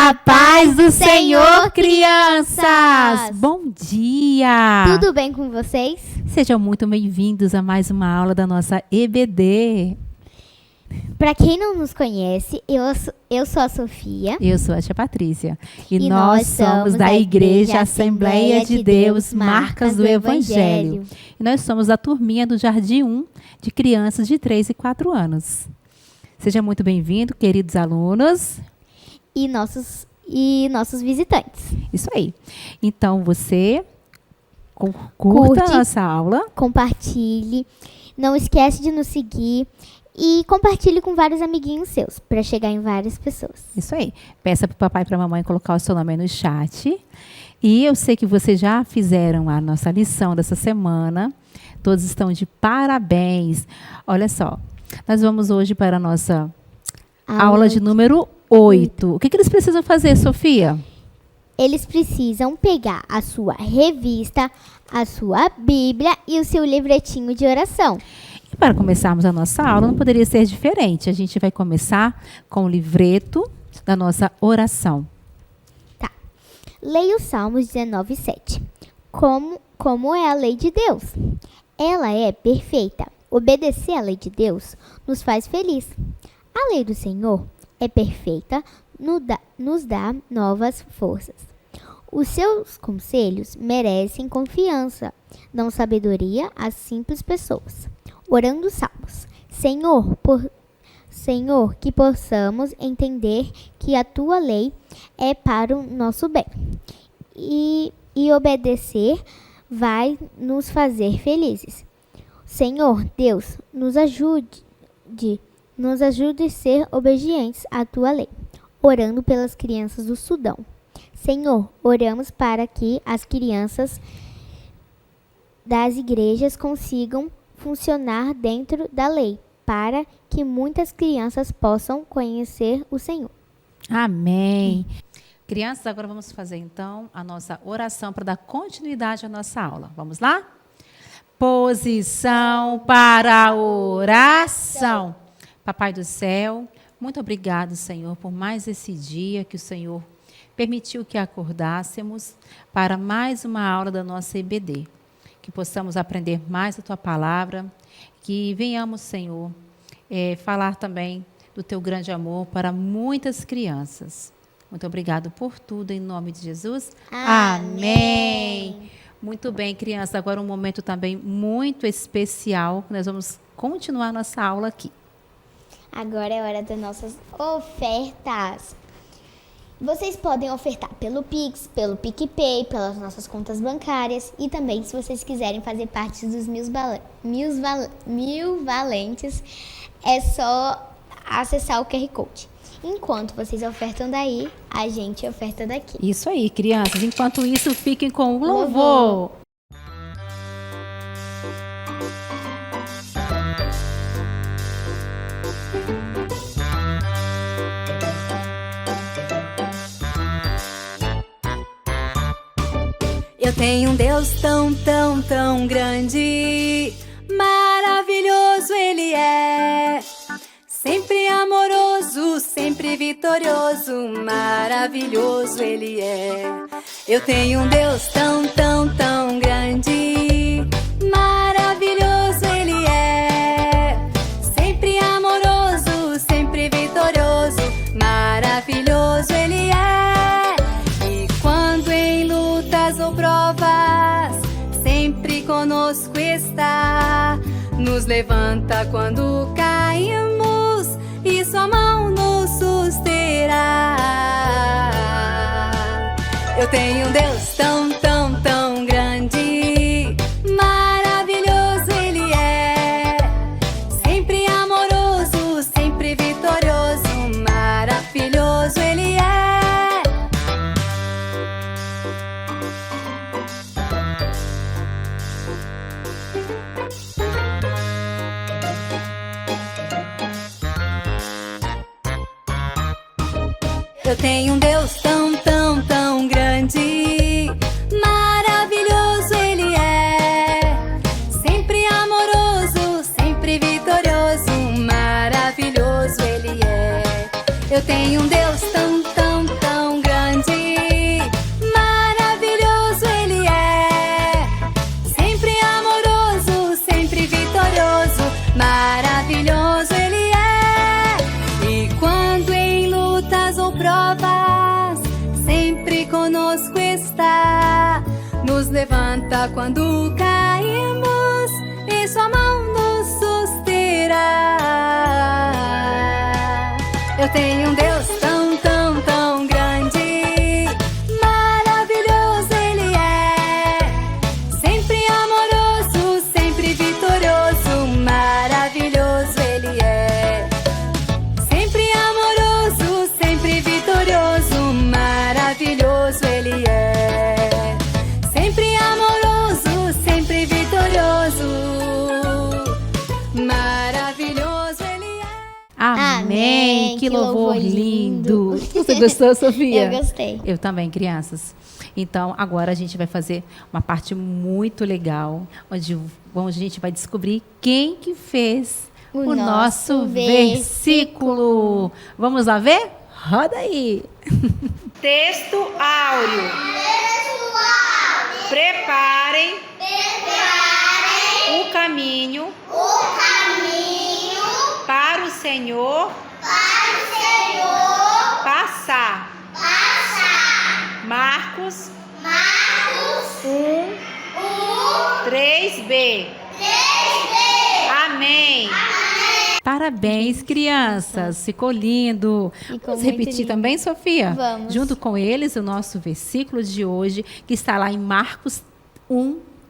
A paz do Senhor, crianças! Bom dia! Tudo bem com vocês? Sejam muito bem-vindos a mais uma aula da nossa EBD. Para quem não nos conhece, eu sou a Sofia. Eu sou a tia Patrícia. E nós somos da Igreja Assembleia de Deus, Marcas do Evangelho. E nós somos a turminha do Jardim 1 de crianças de 3 e 4 anos. Seja muito bem-vindo, queridos alunos. E nossos visitantes. Isso aí. Então, você curta a nossa aula. Compartilhe. Não esquece de nos seguir. E compartilhe com vários amiguinhos seus, para chegar em várias pessoas. Isso aí. Peça para o papai e para a mamãe colocar o seu nome aí no chat. E eu sei que vocês já fizeram a nossa lição dessa semana. Todos estão de parabéns. Olha só, nós vamos hoje para a nossa aula de número 8. O que eles precisam fazer, Sofia? Eles precisam pegar a sua revista, a sua Bíblia e o seu livretinho de oração. E para começarmos a nossa aula, não poderia ser diferente. A gente vai começar com o livreto da nossa oração. Tá. Leia o Salmos 19:7. Como é a lei de Deus? Ela é perfeita. Obedecer à lei de Deus nos faz feliz. A lei do Senhor é perfeita, nos dá novas forças. Os seus conselhos merecem confiança, dão sabedoria às simples pessoas. Orando salmos. Senhor, que possamos entender que a tua lei é para o nosso bem. E obedecer vai nos fazer felizes. Senhor, Deus, nos ajude a ser obedientes à tua lei. Orando pelas crianças do Sudão. Senhor, oramos para que as crianças das igrejas consigam funcionar dentro da lei, para que muitas crianças possam conhecer o Senhor. Amém. Crianças, agora vamos fazer então a nossa oração para dar continuidade à nossa aula. Vamos lá? Posição para a oração. Papai do céu, muito obrigado, Senhor, por mais esse dia que o Senhor permitiu que acordássemos para mais uma aula da nossa EBD. Que possamos aprender mais a Tua palavra, que venhamos, Senhor, falar também do Teu grande amor para muitas crianças. Muito obrigado por tudo, em nome de Jesus. Amém. Muito bem, crianças, agora um momento também muito especial, que nós vamos continuar nossa aula aqui. Agora é hora das nossas ofertas. Vocês podem ofertar pelo Pix, pelo PicPay, pelas nossas contas bancárias e também, se vocês quiserem fazer parte dos mil valentes, é só acessar o QR Code. Enquanto vocês ofertam daí, a gente oferta daqui. Isso aí, crianças. Enquanto isso, fiquem com o louvor. Eu tenho um Deus tão, tão, tão grande, maravilhoso Ele é. Sempre amoroso, sempre vitorioso, maravilhoso Ele é. Eu tenho um Deus tão, tão, tão grande, maravilhoso Ele é. Sempre amoroso, sempre vitorioso, maravilhoso Ele é. Ou provas, sempre conosco está, nos levanta quando caímos e sua mão nos susterá. Eu tenho um Deus tão, tão, tão grande, maravilhoso Ele é, sempre amoroso, sempre vitorioso, maravilhoso Ele é. Eu tenho um Deus tão, tão, tão grande, maravilhoso Ele é. Sempre amoroso, sempre vitorioso, maravilhoso Ele é. Eu tenho um Deus tão, tão, tão levanta quando caímos, em sua mão nos susterá. Eu tenho um Deus tão, tão, tão grande, maravilhoso Ele é, sempre amoroso, sempre vitorioso, maravilhoso Ele é, sempre amoroso, sempre vitorioso, maravilhoso Ele é, sempre amoroso, sempre vitorioso, maravilhoso Ele é. Amém. Que louvor lindo. Você gostou, Sofia? Eu gostei. Eu também, crianças. Então, agora a gente vai fazer uma parte muito legal, onde a gente vai descobrir quem que fez o nosso versículo. Vamos lá ver? Roda aí. Texto áureo. Preparem o caminho para o Senhor passar. Marcos 3b. Amém. Parabéns, crianças. Ficou lindo. Ficou Vamos muito repetir lindo. também, Sofia? Vamos. Junto com eles, o nosso versículo de hoje, que está lá em Marcos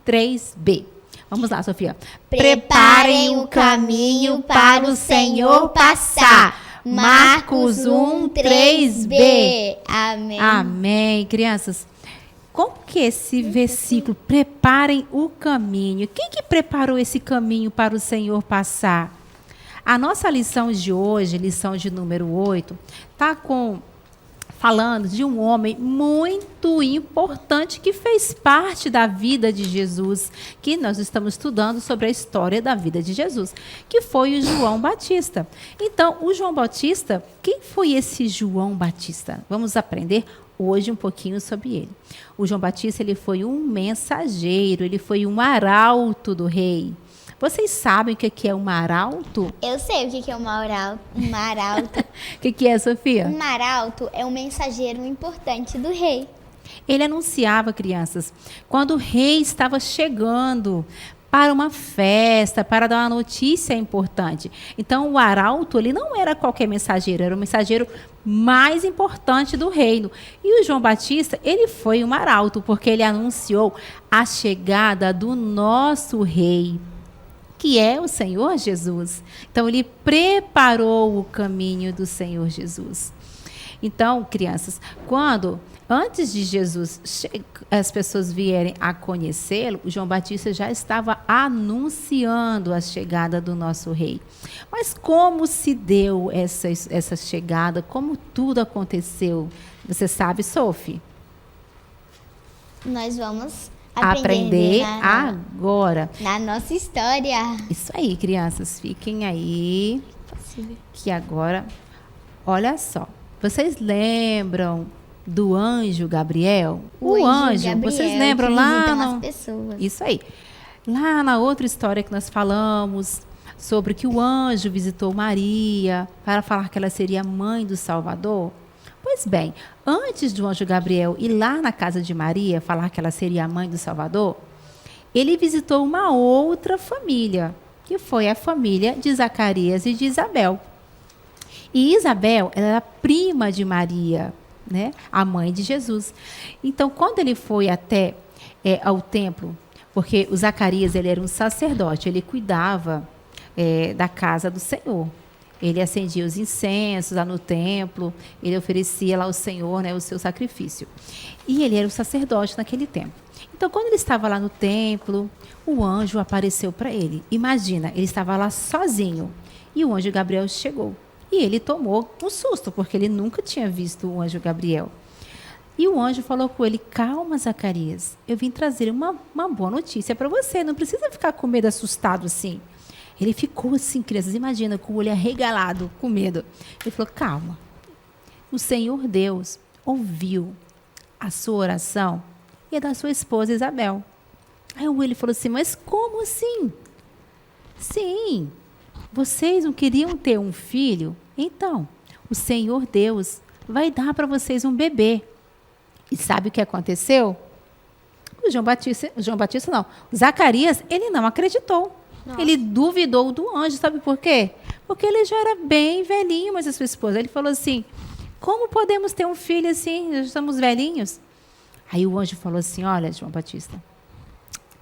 3b. Vamos lá, Sofia. Preparem o caminho para o Senhor passar. Marcos 3b. Amém. Amém, crianças. Como que é esse versículo? Preparem o caminho. Quem que preparou esse caminho para o Senhor passar? A nossa lição de hoje, lição de número 8, está falando de um homem muito importante que fez parte da vida de Jesus, que nós estamos estudando sobre a história da vida de Jesus, que foi o João Batista. Então, o João Batista, quem foi esse João Batista? Vamos aprender hoje um pouquinho sobre ele. O João Batista, ele foi um mensageiro, ele foi um arauto do rei. Vocês sabem o que é um arauto? Eu sei o que é um arauto. O que é, Sofia? Um arauto é um mensageiro importante do rei. Ele anunciava, crianças, quando o rei estava chegando para uma festa, para dar uma notícia importante. Então, o arauto, ele não era qualquer mensageiro, era o mensageiro mais importante do reino. E o João Batista, ele foi um arauto, porque ele anunciou a chegada do nosso rei, que é o Senhor Jesus. Então, ele preparou o caminho do Senhor Jesus. Então, crianças, antes de Jesus, as pessoas vierem a conhecê-lo, o João Batista já estava anunciando a chegada do nosso rei. Mas como se deu essa chegada? Como tudo aconteceu? Você sabe, Sophie? Nós vamos Aprender agora. na nossa história. Isso aí, crianças, fiquem aí, que agora, olha só, vocês lembram do anjo Gabriel? O anjo Gabriel, vocês lembram que lá? visitam as pessoas. Isso aí. Lá na outra história que nós falamos sobre que o anjo visitou Maria para falar que ela seria a mãe do Salvador. Pois bem, antes do anjo Gabriel ir lá na casa de Maria falar que ela seria a mãe do Salvador, ele visitou uma outra família, que foi a família de Zacarias e de Isabel. E Isabel era prima de Maria, né? A mãe de Jesus. Então, quando ele foi até ao templo, porque o Zacarias ele era um sacerdote, ele cuidava da casa do Senhor. Ele acendia os incensos lá no templo, ele oferecia lá ao Senhor, né, o seu sacrifício. E ele era o sacerdote naquele tempo. Então, quando ele estava lá no templo, o anjo apareceu para ele. Imagina, ele estava lá sozinho e o anjo Gabriel chegou. E ele tomou um susto, porque ele nunca tinha visto o anjo Gabriel. E o anjo falou com ele: calma, Zacarias, eu vim trazer uma boa notícia para você, não precisa ficar com medo, assustado assim. Ele ficou assim, crianças, imagina, com o olho arregalado, com medo. Ele falou: calma, o Senhor Deus ouviu a sua oração e a da sua esposa Isabel. Aí ele falou assim: mas como assim? Sim, vocês não queriam ter um filho? Então, o Senhor Deus vai dar para vocês um bebê. E sabe o que aconteceu? O João Batista não. Zacarias, ele não acreditou. Nossa. Ele duvidou do anjo, sabe por quê? Porque ele já era bem velhinho, mas a sua esposa. Ele falou assim, como podemos ter um filho assim? Nós estamos velhinhos. Aí o anjo falou assim, olha, João Batista,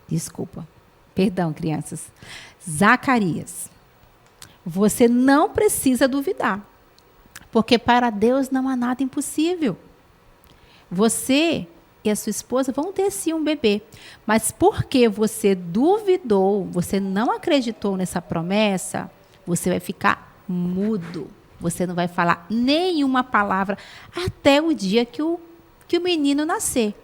desculpa, perdão, crianças. Zacarias, você não precisa duvidar, porque para Deus não há nada impossível. Você e a sua esposa vão ter sim um bebê, mas porque você duvidou, você não acreditou nessa promessa, você vai ficar mudo. Você não vai falar nenhuma palavra até o dia que o menino nascer.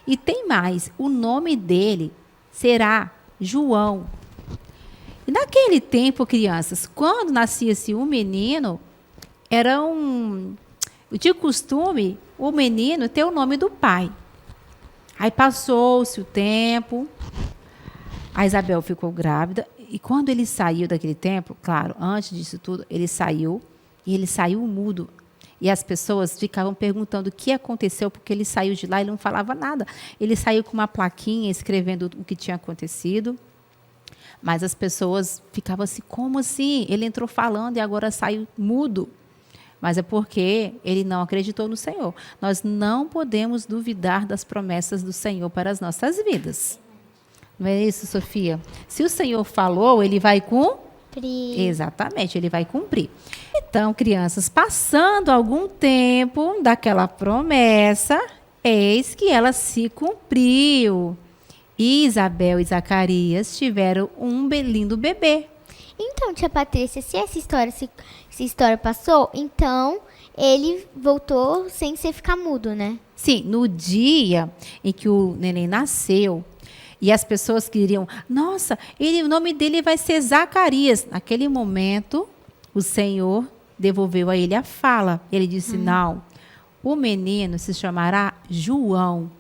E tem mais, o nome dele será João. E naquele tempo, crianças, quando nascia-se um menino, de costume o menino ter o nome do pai. Aí passou-se o tempo, a Isabel ficou grávida, e quando ele saiu daquele tempo, claro, antes disso tudo, ele saiu, e ele saiu mudo. E as pessoas ficavam perguntando o que aconteceu, porque ele saiu de lá e não falava nada. Ele saiu com uma plaquinha escrevendo o que tinha acontecido. Mas as pessoas ficavam assim, como assim? Ele entrou falando e agora saiu mudo. Mas é porque ele não acreditou no Senhor. Nós não podemos duvidar das promessas do Senhor para as nossas vidas. Não é isso, Sofia? Se o Senhor falou, ele vai cumprir. Exatamente, ele vai cumprir. Então, crianças, passando algum tempo daquela promessa, eis que ela se cumpriu. E Isabel e Zacarias tiveram um lindo bebê. Então, tia Patrícia, se essa história passou, então ele voltou sem ficar mudo, né? Sim, no dia em que o neném nasceu, e as pessoas queriam, nossa, o nome dele vai ser Zacarias. Naquele momento, o Senhor devolveu a ele a fala. Ele disse, não, o menino se chamará João.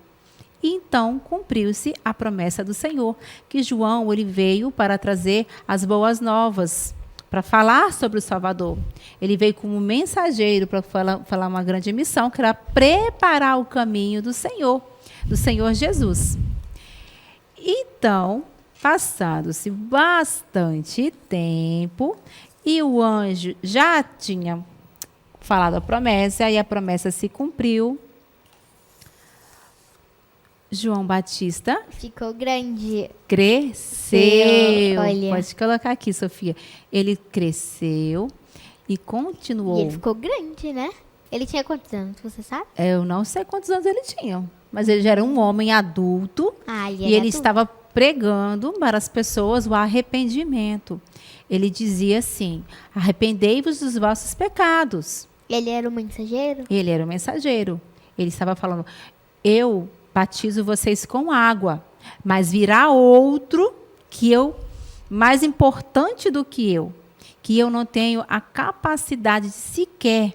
E então, cumpriu-se a promessa do Senhor, que João ele veio para trazer as boas novas, para falar sobre o Salvador. Ele veio como mensageiro para falar uma grande missão, que era preparar o caminho do Senhor Jesus. Então, passado-se bastante tempo, e o anjo já tinha falado a promessa, e a promessa se cumpriu. João Batista ficou grande. Cresceu. Olha. Pode colocar aqui, Sofia. Ele cresceu e continuou. E ele ficou grande, né? Ele tinha quantos anos, você sabe? Eu não sei quantos anos ele tinha, mas ele já era um homem adulto. E ele estava pregando para as pessoas o arrependimento. Ele dizia assim, arrependei-vos dos vossos pecados. Ele era o mensageiro? Ele era o mensageiro. Ele estava falando, eu batizo vocês com água, mas virá outro mais importante do que eu não tenho a capacidade de sequer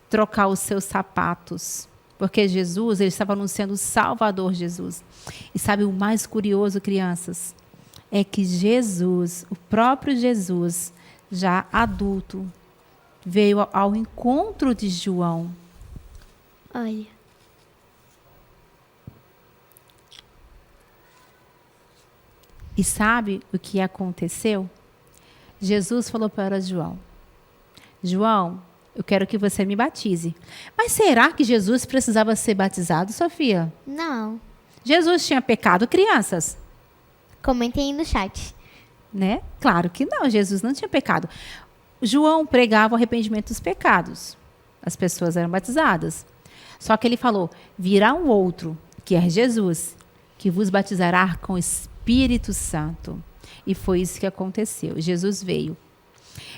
trocar os seus sapatos. Porque Jesus, ele estava anunciando o Salvador Jesus. E sabe o mais curioso, crianças? É que Jesus, o próprio Jesus, já adulto, veio ao encontro de João. Olha. E sabe o que aconteceu? Jesus falou para João, João, eu quero que você me batize. Mas será que Jesus precisava ser batizado, Sofia? Não. Jesus tinha pecado, crianças? Comentem aí no chat. Né? Claro que não, Jesus não tinha pecado. João pregava o arrependimento dos pecados. As pessoas eram batizadas. Só que ele falou, virá um outro, que é Jesus, que vos batizará com o Espírito Santo. E foi isso que aconteceu. Jesus veio.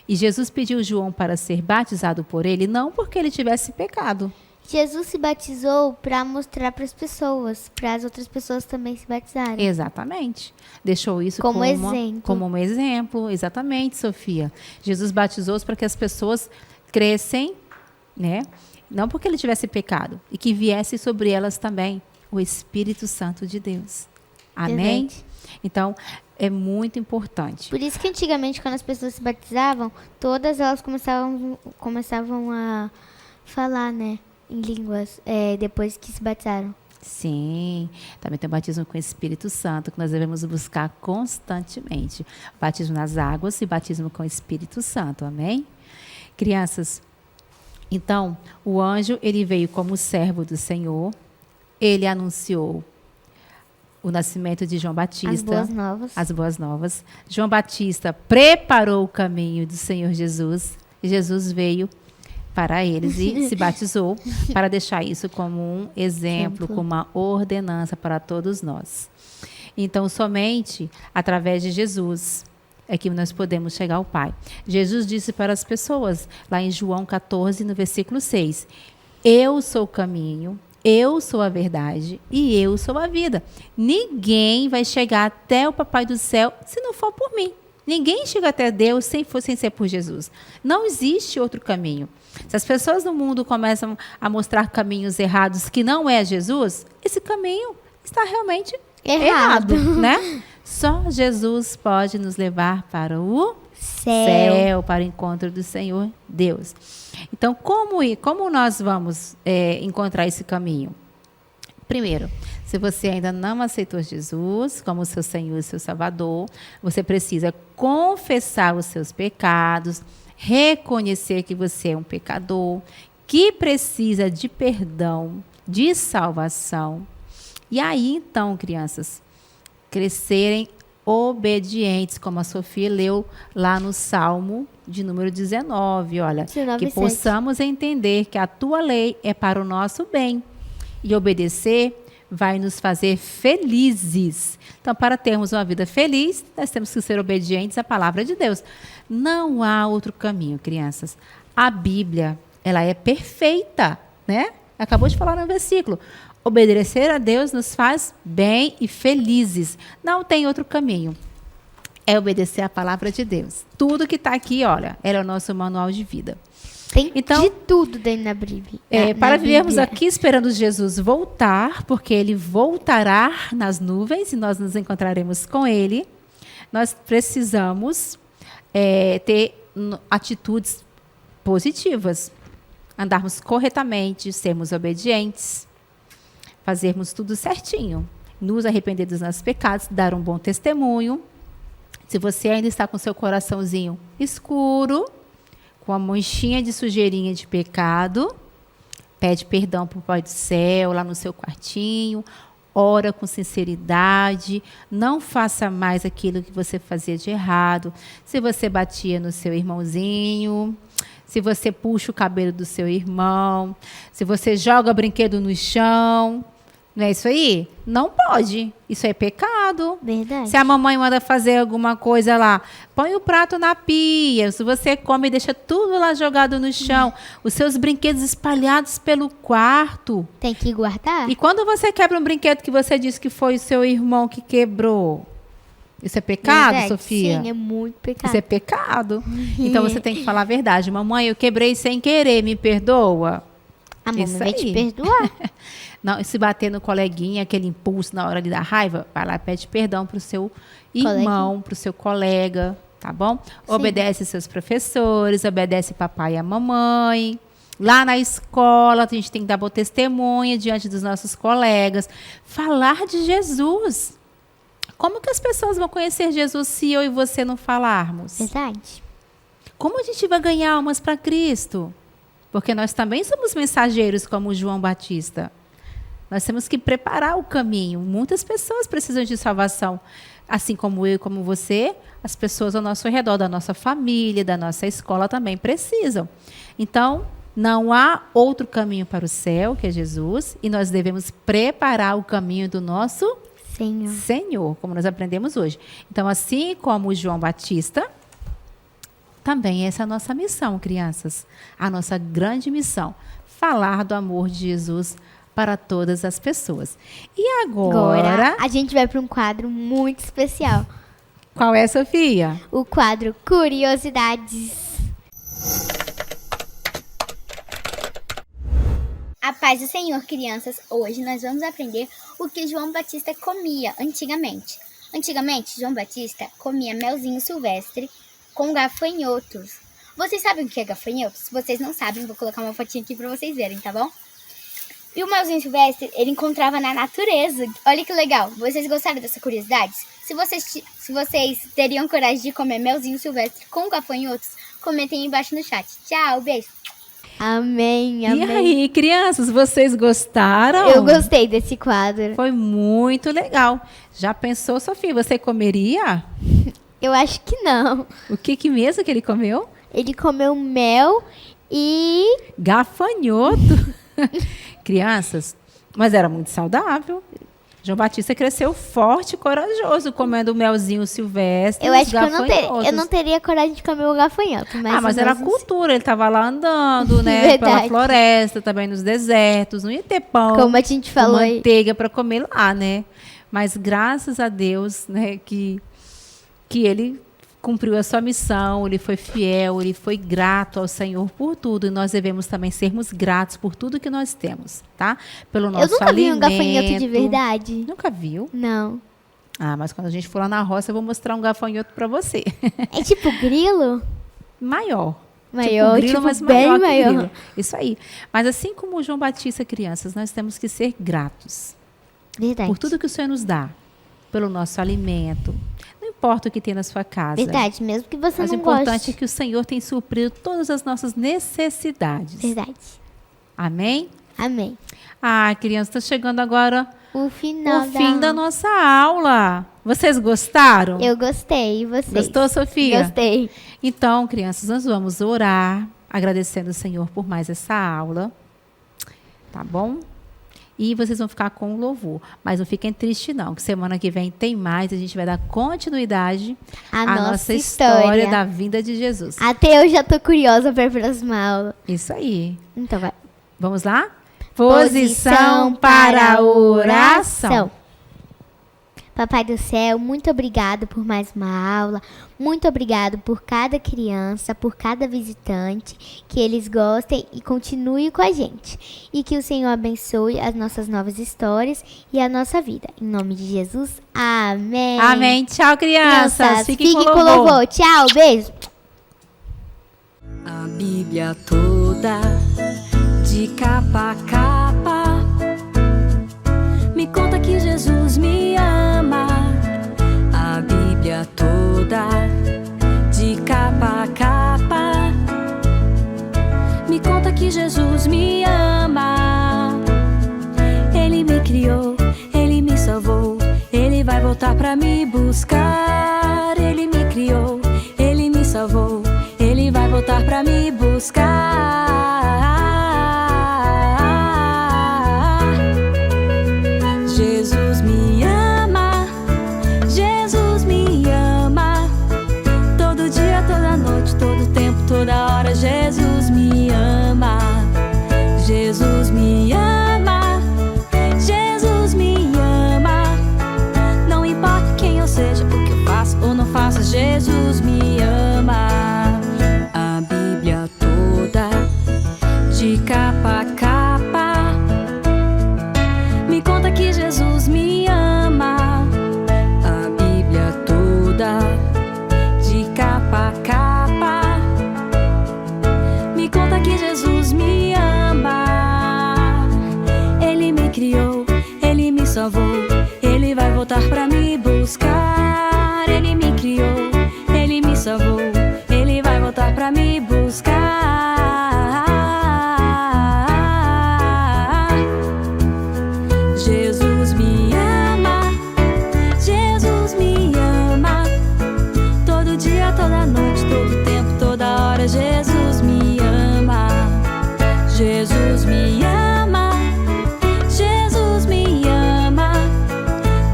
E Jesus pediu João para ser batizado por ele, não porque ele tivesse pecado. Jesus se batizou para mostrar para as pessoas, para as outras pessoas também se batizarem. Exatamente. Deixou isso como exemplo. Como um exemplo. Exatamente, Sofia. Jesus batizou-os para que as pessoas crescem, né? Não porque ele tivesse pecado. E que viesse sobre elas também o Espírito Santo de Deus. Amém? Verdade. Então, é muito importante. Por isso que antigamente, quando as pessoas se batizavam, todas elas começavam a falar, né? Em línguas, depois que se batizaram. Sim, também tem o batismo com o Espírito Santo, que nós devemos buscar constantemente. Batismo nas águas e batismo com o Espírito Santo, amém? Crianças, então, o anjo, ele veio como servo do Senhor, ele anunciou o nascimento de João Batista. As boas novas. As boas novas. João Batista preparou o caminho do Senhor Jesus, e Jesus veio para eles e se batizou para deixar isso como um exemplo, como uma ordenança para todos nós. Então, somente através de Jesus é que nós podemos chegar ao Pai. Jesus disse para as pessoas, lá em João 14, no versículo 6, eu sou o caminho, eu sou a verdade e eu sou a vida. Ninguém vai chegar até o Papai do Céu se não for por mim. Ninguém chega até Deus sem ser por Jesus. Não existe outro caminho. Se as pessoas no mundo começam a mostrar caminhos errados que não é Jesus, esse caminho está realmente errado, né? Só Jesus pode nos levar para o céu, para o encontro do Senhor Deus. Então, como nós vamos encontrar esse caminho? Primeiro, se você ainda não aceitou Jesus como seu Senhor e seu Salvador, você precisa confessar os seus pecados, reconhecer que você é um pecador, que precisa de perdão, de salvação. E aí, então, crianças, crescerem obedientes, como a Sofia leu lá no Salmo de número 19, olha, 19, que possamos entender que a tua lei é para o nosso bem e obedecer vai nos fazer felizes. Então, para termos uma vida feliz, nós temos que ser obedientes à palavra de Deus. Não há outro caminho, crianças. A Bíblia, ela é perfeita, né? Acabou de falar no versículo. Obedecer a Deus nos faz bem e felizes. Não tem outro caminho. É obedecer a palavra de Deus. Tudo que está aqui, olha, é o nosso manual de vida. Tem então, de tudo dentro da Bíblia. Para vivermos aqui esperando Jesus voltar, porque ele voltará nas nuvens e nós nos encontraremos com ele, nós precisamos ter atitudes positivas, andarmos corretamente, sermos obedientes, fazermos tudo certinho, nos arrepender dos nossos pecados, dar um bom testemunho. Se você ainda está com seu coraçãozinho escuro, com a manchinha de sujeirinha de pecado, pede perdão para o Pai do Céu, lá no seu quartinho, ora com sinceridade, não faça mais aquilo que você fazia de errado. Se você batia no seu irmãozinho, se você puxa o cabelo do seu irmão, se você joga brinquedo no chão, não é isso aí? Não pode. Isso é pecado. Verdade. Se a mamãe manda fazer alguma coisa lá, põe o prato na pia. Se você come e deixa tudo lá jogado no chão, os seus brinquedos espalhados pelo quarto. Tem que guardar? E quando você quebra um brinquedo que você disse que foi o seu irmão que quebrou, isso é pecado, Verdade. Sofia? Sim, é muito pecado. Isso é pecado. Então você tem que falar a verdade. Mamãe, eu quebrei sem querer, me perdoa? A mamãe Isso vai te aí. perdoar. Não, se bater no coleguinha, aquele impulso na hora de dar raiva, vai lá e pede perdão para o seu irmão, para o seu colega, tá bom? Sim. Obedece seus professores, obedece papai e a mamãe. Lá na escola, a gente tem que dar boa testemunha diante dos nossos colegas. Falar de Jesus. Como que as pessoas vão conhecer Jesus se eu e você não falarmos? Verdade. Como a gente vai ganhar almas para Cristo? Porque nós também somos mensageiros como João Batista. Nós temos que preparar o caminho. Muitas pessoas precisam de salvação. Assim como eu e como você, as pessoas ao nosso redor, da nossa família, da nossa escola também precisam. Então, não há outro caminho para o céu, que é Jesus, e nós devemos preparar o caminho do nosso Senhor, como nós aprendemos hoje. Então, assim como João Batista, também essa é a nossa missão, crianças. A nossa grande missão, falar do amor de Jesus para todas as pessoas. E agora a gente vai para um quadro muito especial. Qual é, Sofia? O quadro Curiosidades. A paz do Senhor, crianças. Hoje nós vamos aprender o que João Batista comia antigamente. Antigamente, João Batista comia melzinho silvestre com gafanhotos. Vocês sabem o que é gafanhotos? Se vocês não sabem, vou colocar uma fotinha aqui para vocês verem, tá bom? E o Melzinho Silvestre, ele encontrava na natureza. Olha que legal. Vocês gostaram dessa curiosidade? Se vocês teriam coragem de comer melzinho silvestre com gafanhotos, comentem aí embaixo no chat. Tchau, beijo. Amém, amém. E aí, crianças, vocês gostaram? Eu gostei desse quadro. Foi muito legal. Já pensou, Sofia, você comeria? Eu acho que não. O que mesmo que ele comeu? Ele comeu mel e... Gafanhoto. Crianças, mas era muito saudável. João Batista cresceu forte e corajoso, comendo melzinho silvestre. Eu acho que eu não teria coragem de comer o gafanhoto. Mas era cultura, ele estava lá andando, né? Pela floresta, também nos desertos, não ia ter pão. Como a gente falou com manteiga para comer lá, né? Mas graças a Deus, né, que ele cumpriu a sua missão, ele foi fiel, ele foi grato ao Senhor por tudo. E nós devemos também sermos gratos por tudo que nós temos, tá? Pelo nosso alimento. Eu nunca vi um gafanhoto de verdade. Nunca viu? Não. Ah, mas quando a gente for lá na roça, eu vou mostrar um gafanhoto para você. É tipo grilo? Maior. Maior, tipo grilo, mas maior que grilo. Isso aí. Mas assim como o João Batista, crianças, nós temos que ser gratos. Verdade. Por tudo que o Senhor nos dá. Pelo nosso alimento. Não importa o que tem na sua casa. Verdade, mesmo que você não goste. Mas o importante é que o Senhor tem suprido todas as nossas necessidades. Verdade. Amém? Amém. Ah, crianças, está chegando agora o fim da nossa aula. Vocês gostaram? Eu gostei. E vocês? Gostou, Sofia? Gostei. Então, crianças, nós vamos orar, agradecendo ao Senhor por mais essa aula. Tá bom? E vocês vão ficar com o louvor. Mas não fiquem tristes, não. Que semana que vem tem mais. A gente vai dar continuidade à nossa história da vinda de Jesus. Até eu já tô curiosa para a próxima aula. Isso aí. Então vai. Vamos lá? Posição para a oração. Papai do céu, muito obrigado por mais uma aula. Muito obrigado por cada criança, por cada visitante. Que eles gostem e continuem com a gente. E que o Senhor abençoe as nossas novas histórias e a nossa vida. Em nome de Jesus, amém. Amém. Tchau, crianças. Fiquem com louvor. Tchau, beijo. A Bíblia toda, de capa a capa, me conta que Jesus me ama. A Bíblia toda, de capa a capa, me conta que Jesus me ama. Ele me criou, Ele me salvou, Ele vai voltar pra me buscar. Ele me criou, Ele me salvou, Ele vai voltar pra me buscar. Jesus me ama, Jesus me ama. Todo dia, toda noite, todo tempo, toda hora. Jesus me ama, Jesus me ama, Jesus me ama. Não importa quem eu seja, o que eu faço ou não faço, Jesus me ama. A Bíblia toda, de capa a capa, me conta que Jesus me ama. A Bíblia toda, de capa a capa, me conta que Jesus me ama. Ele me criou, Ele me salvou, Ele vai voltar pra me buscar. Ele me criou, Ele me salvou, Ele vai voltar pra me buscar. Jesus me ama, Jesus me ama. Todo dia, toda noite, todo tempo, toda hora. Jesus me ama, Jesus me ama, Jesus me ama.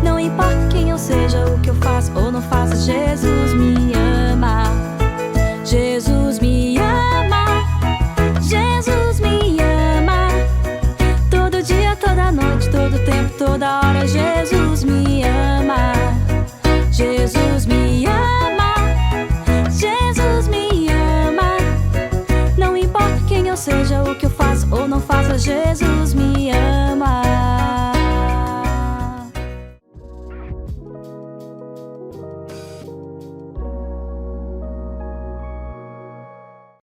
Não importa quem eu seja, o que eu faço ou não faço, Jesus me ama. Jesus me ama, Jesus me ama. Todo dia, toda noite, todo tempo, toda hora. Jesus me ama, Jesus me ama, Jesus me ama. Não importa quem eu seja, o que eu faço ou não faço, Jesus me ama.